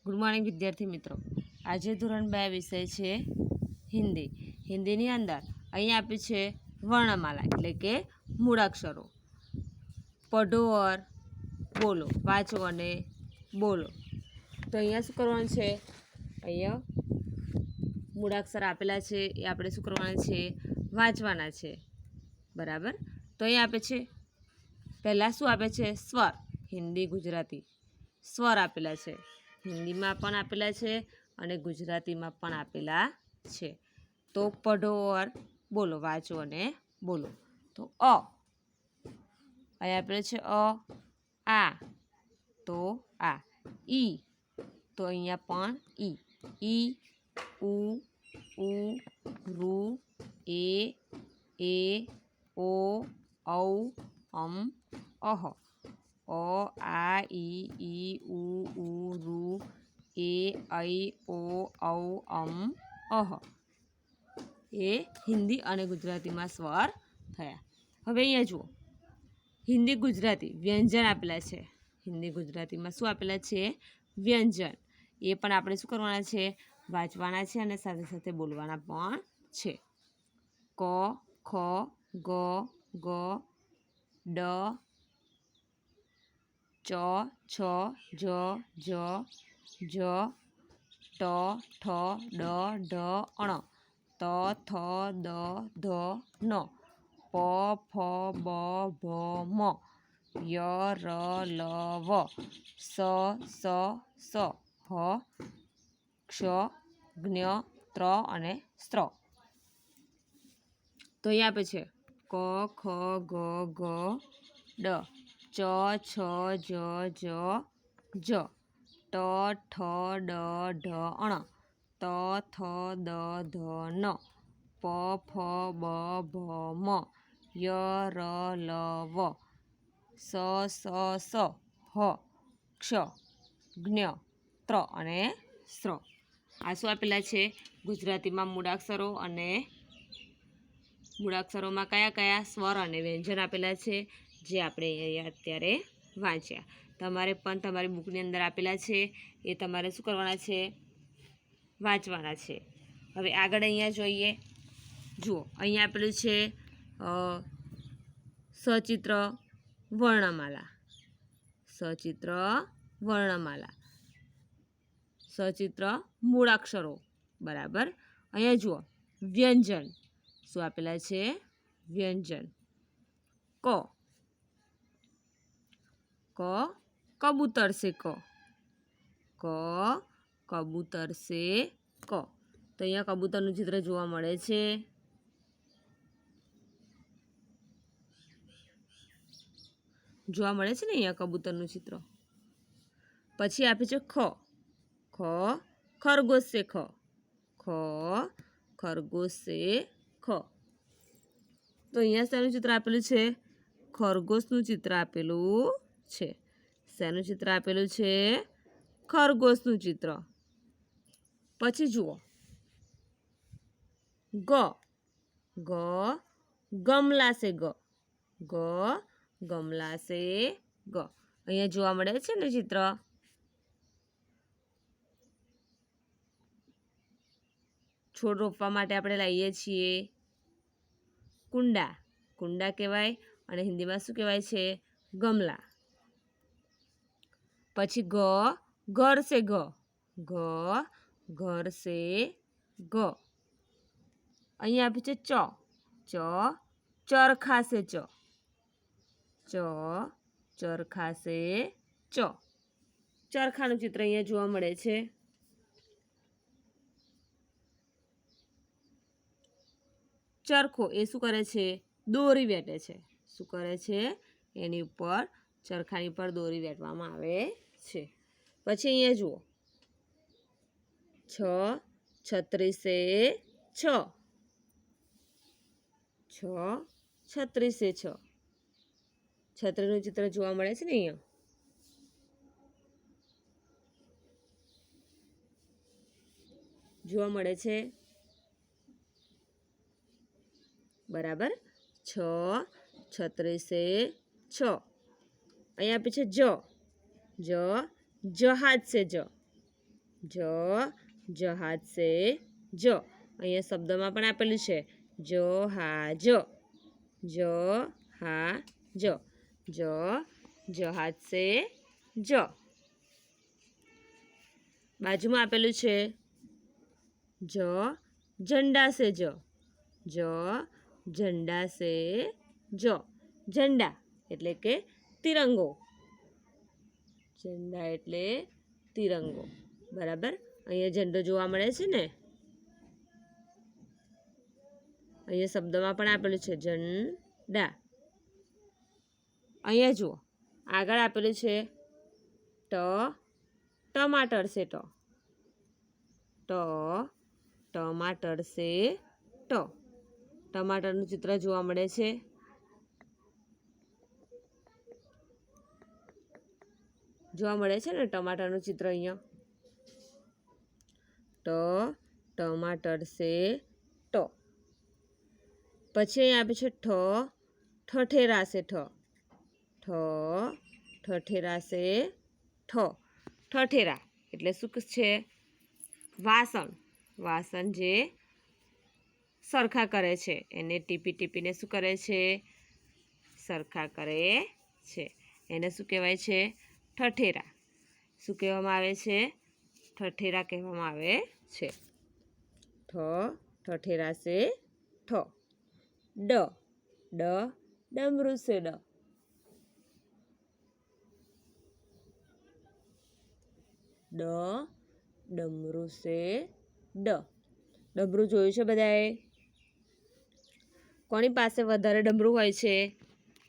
Good morning વિદ્યાર્થી મિત્રો। આજે ધોરણ 2 વિષય છે હિન્દી। હિન્દીની અંદર અહીં આપ્યું છે વર્ણમાલા એટલે કે મૂળાક્ષરો। પઢો ઓર બોલો, વાંચો અને બોલો। તો અહીંયા શું કરવાનું છે? અહીંયા મૂળાક્ષર આપેલા છે એ આપણે શું કરવાના છે? વાંચવાના છે, બરાબર। તો અહીં આપે છે, પહેલાં શું આપે છે? સ્વર, હિન્દી ગુજરાતી સ્વર આપેલા છે। હિન્દીમાં પણ આપેલા છે અને ગુજરાતીમાં પણ આપેલા છે। તો પઢો ઓર બોલો, વાંચો અને બોલો। તો અહીં આપેલું છે આ, તો આ। ઈ, તો અહીંયા પણ ઈ ઉ રૂ એ ઓ ઔ અહ। આ ઈ ઉ રૂ એ ઓ ઔ અહ। એ હિન્દી અને ગુજરાતીમાં સ્વર થયા। હવે અહીંયા જુઓ, હિન્દી ગુજરાતી વ્યંજન આપેલા છે। હિન્દી ગુજરાતીમાં શું આપેલા છે? વ્યંજન। એ પણ આપણે શું કરવાના છે? વાંચવાના છે અને સાથે સાથે બોલવાના પણ છે। ક ખ ગ ગ ડ ચ છ જ ઝ ટ ઠ ડ ઢ ણ ત થ દ ધ ન પ ફ બ ભ મ ય ર લ વ સ સ હ ક્ષ જ્ઞ ત્ર અને સ્ત્ર। તો અહીંયા આપે છે ક ખ ગ ઘ ડ ચ છ જ ઝ ટ ઠ ડ ઢ ણ ત થ દ ધ ન પ ફ બ ભ મ ય ર લ વ સ સ હ ક્ષ જ્ઞ ત્ર અને સ્ત્ર। આ શું આપેલા છે? ગુજરાતીમાં મૂળાક્ષરો અને મૂળાક્ષરોમાં કયા કયા સ્વર અને વ્યંજન આપેલા છે, જે આપણે અહીંયા અત્યારે વાંચ્યા। તમારે પણ તમારી બુકની અંદર આપેલા છે, એ તમારે શું કરવાના છે? વાંચવાના છે। હવે આગળ અહીંયા જોઈએ, જુઓ અહીંયા આપેલું છે સચિત્ર વર્ણમાલા। સચિત્ર વર્ણમાલા, સચિત્ર મૂળાક્ષરો, બરાબર। અહીંયા જુઓ વ્યંજન, શું આપેલા છે? વ્યંજન। ક કબૂતર સે ક કબૂતર સે ક। તો અહીંયા કબૂતરનું ચિત્ર જોવા મળે છે। જોવા મળે છે ને અહીંયા કબૂતરનું ચિત્ર। પછી આપે છે ખ ખરગોશ સે ખ ખરગોશ સે ખ। તો અહીંયા શેનું ચિત્ર આપેલું છે? ખરગોશનું ચિત્ર આપેલું છે। શેનું ચિત્ર આપેલું છે? ખરગોશનું ચિત્ર। પછી જુઓ ગ ગમલા સે ગ ગમલા સે ગ। અહીંયા જોવા મળે છે ને ચિત્ર। છોડ રોપવા માટે આપણે લાવીએ છીએ કુંડા, કુંડા કહેવાય અને હિન્દીમાં શું કહેવાય છે? ગમલા। પછી ઘર સે ઘર સે ઘ। અહીંયા આપ્યું છે ચરખા સે ચરખા સે ચ। ચરખાનું ચિત્ર અહીંયા જોવા મળે છે। ચરખો એ શું કરે છે? દોરી વેટે છે। શું કરે છે? એની ઉપર, ચરખાની ઉપર દોરી વેટવામાં આવે છે। પછી અહીંયા જુઓ છત્રી સે છ છત્રી સે છ। છત્રીનું ચિત્ર જોવા મળે છે ને અહીંયા। જોવા મળે છે, બરાબર। છત્રી સે છ। અહીંયા આપે છે જહાજ સે જ જહાજ સે જ અહીંયા શબ્દમાં પણ આપેલું છે જહાજ જહાજ જ જહાજ સે જ બાજુમાં આપેલું છે જ ઝંડા સે જ ઝંડા સે જ ઝંડા એટલે કે તિરંગો ઝંડા એટલે તિરંગો બરાબર અહીંયા ઝંડો જોવા મળે છે ને અહીંયા શબ્દમાં પણ આપેલું છે ઝંડા અહીંયા જુઓ આગળ આપેલું છે ટમાટર સે ટમાટર સે ટમાટરનું ચિત્ર જોવા મળે છે ને ટમાટરનું ચિત્ર અહીંયા ટમાટર સે પછી અહીંયા આપે છે ઠઠેરા સે ઠઠેરા સે ઠઠેરા એટલે શું છે વાસણ જે સરખા કરે છે એને ટીપીને શું કરે છે સરખા કરે છે એને શું કહેવાય છે ઠઠેરા શું કહેવામાં આવે છે ઠઠેરા કહેવામાં આવે છે ઠઠેરા સે ડમરૂ સે ડમરૂ સે ડમરૂ જોયું છે બધાએ કોની પાસે વધારે ડમરૂ હોય છે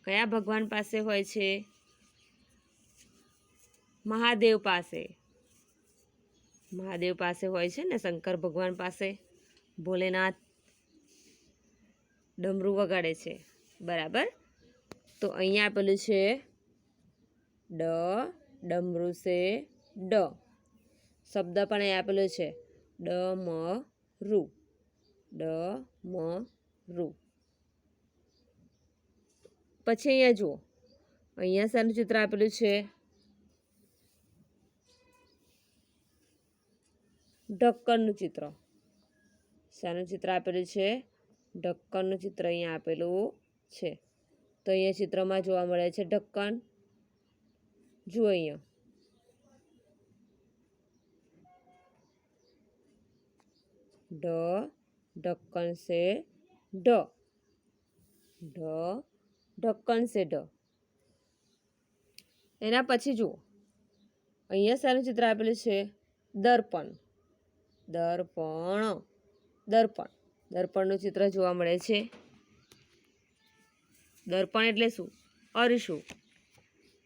કયા ભગવાન પાસે હોય છે મહાદેવ પાસે હોય છે ને શંકર ભગવાન પાસે ભોલેનાથ ડમરૂ વગાડે છે બરાબર તો અહીંયા આપેલું છે ડમરૂ સે શબ્દ પણ અહીં આપેલો છે ડમરૂ પછી અહીંયા જુઓ અહીંયા શાનું ચિત્ર આપેલું છે ઢક્કનનું ચિત્ર શાનું ચિત્ર આપેલું છે ઢક્કનનું ચિત્ર અહીંયા આપેલું છે તો અહીંયા ચિત્રમાં જોવા મળે છે ઢક્કન જુઓ અહીંયા ઢક્કન સે ઢક્કન સે એના પછી જુઓ અહીંયા શાનું ચિત્ર આપેલું છે દર્પણનું ચિત્ર જોવા મળે છે દર્પણ એટલે શું અરીસો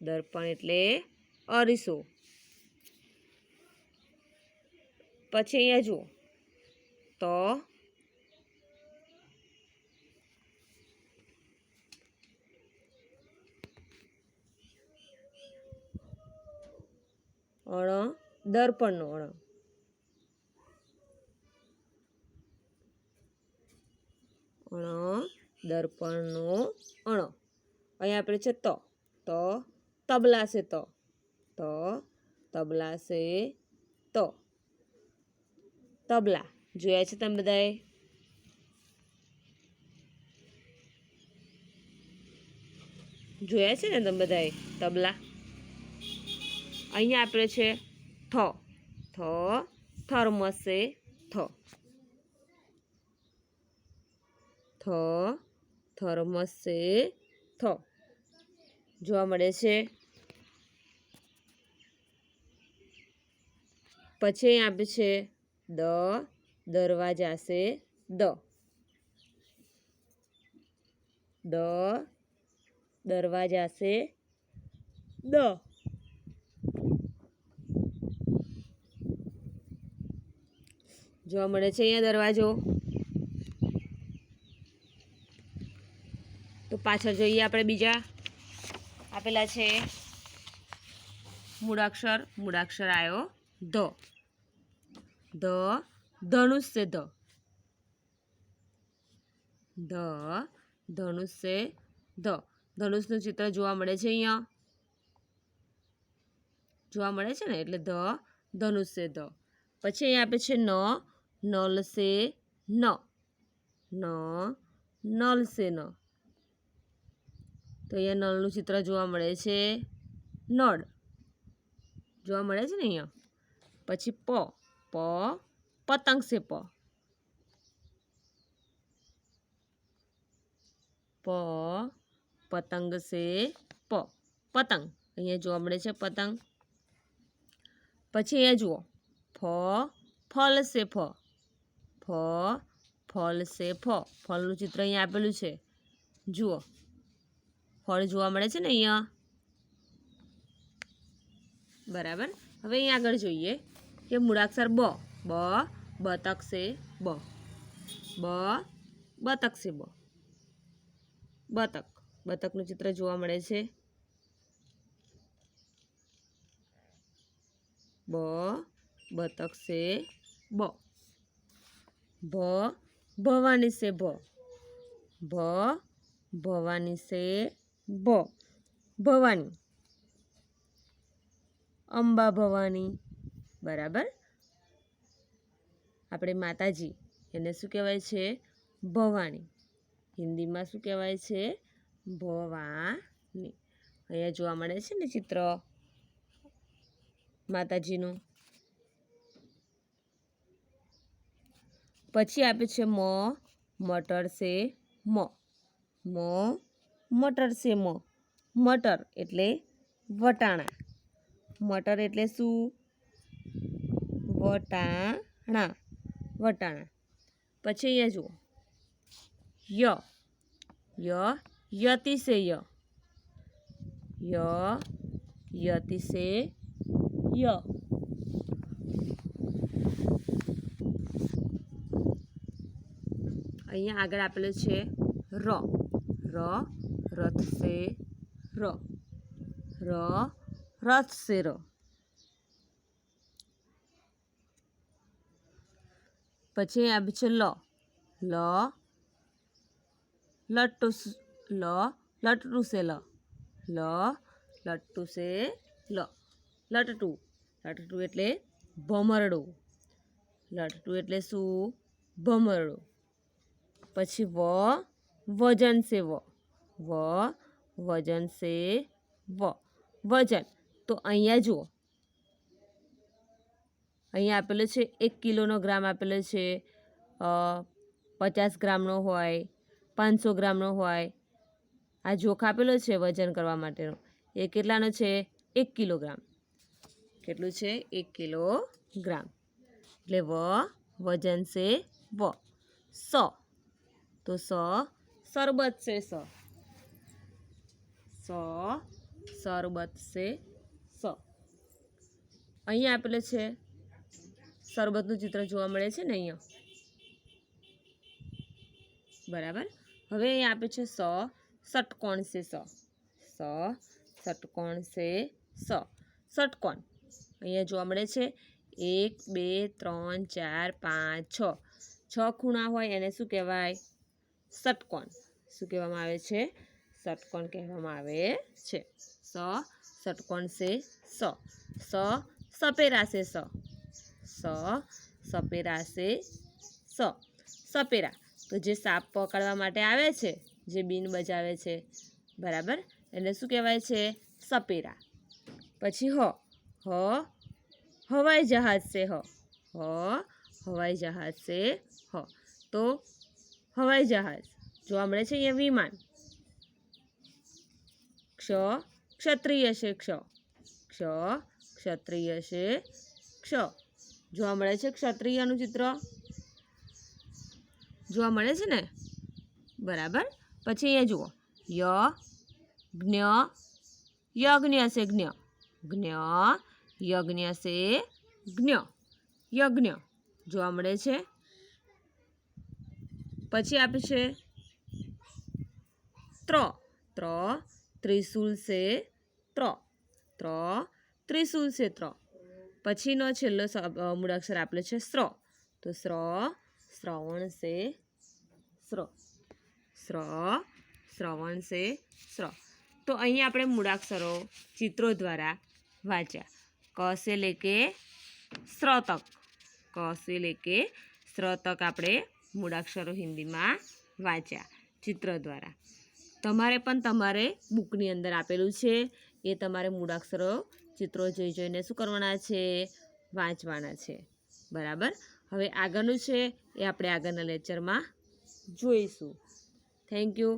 દર્પણ એટલે અરીસો પછી અહીંયા જુઓ તો દર્પણનો દર્પણનો અહીંયા આપણે છે તો તબલા સે તબલા સે તબલા જોયા છે તમે બધાએ જોયા છે ને તમે બધાએ તબલા અહીંયા આપણે છે થર્મસ સે થર્મસ સે જોવા મળે છે પછી અહીં આપે છે દરવાજા સે દરવાજા સે જોવા મળે છે અહીંયા દરવાજો તો પાછળ જોઈએ આપણે બીજા આપેલા છે મૂળાક્ષર આવ્યો ધનુષ સે ધનુષ સે ધનુષનું ચિત્ર જોવા મળે છે અહીંયા જોવા મળે છે ને એટલે ધનુષ સે પછી અહીંયા આપે છે ન, નલ સે ન, ન નલ સે ન, તો અહીંયા નળનું ચિત્ર જોવા મળે છે, નળ જોવા મળે છે ને અહીંયા. પછી પ, પ પતંગ સે પ, પ પતંગ સે પ, પતંગ અહીંયા જોવા મળે છે પતંગ. પછી અહીંયા જુઓ ફ, ફલ સે ફ, ફ ફલ સે ફ, ફળનું ચિત્ર અહીંયા આપેલું છે, જુઓ ફળ જોવા મળે છે ને અહીંયા. બરાબર. હવે અહીંયા આગળ જોઈએ કે મૂળાક્ષર બ, બ બતક સે બ, બ બતક સે બ, બતક, બતકનું ચિત્ર જોવા મળે છે, બ બતક સે બ. ભ ભવાની સે ભ, ભ ભવાની સે ભ, ભવાની, અંબા ભવાની. બરાબર. આપણે માતાજી એને શું કહેવાય છે? ભવાની. હિન્દીમાં શું કહેવાય છે? ભવાની. અહીંયા જોવા મળે છે ને ચિત્ર માતાજીનું. પછી આપે છે મ, મટર સે મ, મ મટર સે મ, મટર એટલે વટાણા, મટર એટલે શું? વટાણા, વટાણા. પછી અહીંયા જુઓ ય, ય યતિ સે ય, ય યતિ સે ય. અહીંયા આગળ આપેલું છે ર, ર રથ સે ર, ર રથ સે ર. પછી આપે છે લ, લ લટ્ટુ, લ લટ્ટુ સે લ, લ લટ્ટુ સે લ, લટ્ટુ, લટ્ટુ એટલે ભમરડું, લટ્ટુ એટલે શું? ભમરડું. પછી વ, વજન સે વ, વ વજન સે વ, વજન. તો અહીંયા જુઓ અહીંયા આપેલું છે 1 કિલોનો ગ્રામ આપેલો છે, 50 ગ્રામનો હોય, 500 ગ્રામનો હોય. આ જોખ આપેલો છે વજન કરવા માટેનો, એ કેટલાનો છે? 1 કિલોગ્રામ. કેટલું છે? 1 કિલોગ્રામ. એટલે વ વજન સે વ. સ, તો સ શરબત સે સ, સ શરબત સે સ. અહીંયા આપેલું છે શરબતનું ચિત્ર જોવા મળે છે ને અહીંયા. બરાબર. હવે અહીંયા આપે છે સ, ષટકોણ સે સ, સ ષટકોણ સે સ, ષટકોણ અહીંયા જોવા મળે છે 1 2 3 4 5 6, 6 ખૂણા હોય એને શું કહેવાય? ષટકોણ. શું કહેવામાં આવે છે? ષટકોણ કહેવામાં આવે છે. સ ષટકોણ સે સ, સ સપેરા સે સ, સ સપેરા સે સ, સપેરા તો જે સાપ પકડવા માટે આવે છે, જે બીન બજાવે છે, બરાબર, એને શું કહેવાય છે? સપેરા. પછી હ, હ હવાઈ જહાજ સે હ, હ હવાઈ જહાજ સે હ, તો હવાઈ જહાજ જોવા મળે છે અહીંયા વિમાન. ક્ષ ક્ષત્રિય છે ક્ષ, ક્ષ ક્ષત્રિય છે ક્ષ, જોવા મળે છે ક્ષત્રિયનું ચિત્ર જોવા મળે છે ને. બરાબર. પછી અહીંયા જુઓ ય જ્ઞ, યજ્ઞ છે જ્ઞ, જ્ઞ યજ્ઞ છે જ્ઞ, યજ્ઞ જોવા મળે છે. પછી આપે છે ત્ર, ત્ર ત્રિશુલ સે ત્ર, ત્ર ત્રિશુલ સે ત્ર. પછીનો છેલ્લો મૂળાક્ષર આપેલો છે સ્ર, તો સ્ર શ્રવણ સે સ્ર, સ્ર શ્રવણ સે સ્ર. તો અહીં આપણે મૂળાક્ષરો ચિત્રો દ્વારા વાંચ્યા. ક સે લેકે સ્ર તક, ક સે લેકે સ્ર તક આપણે મૂળાક્ષરો હિન્દીમાં વાંચ્યા ચિત્ર દ્વારા. તમારે પણ તમારે બુકની અંદર આપેલું છે એ તમારે મૂળાક્ષરો ચિત્રો જોઈ જોઈને શું કરવાના છે? વાંચવાના છે. બરાબર. હવે આગળનું છે એ આપણે આગળના લેક્ચરમાં જોઈશું. Thank you.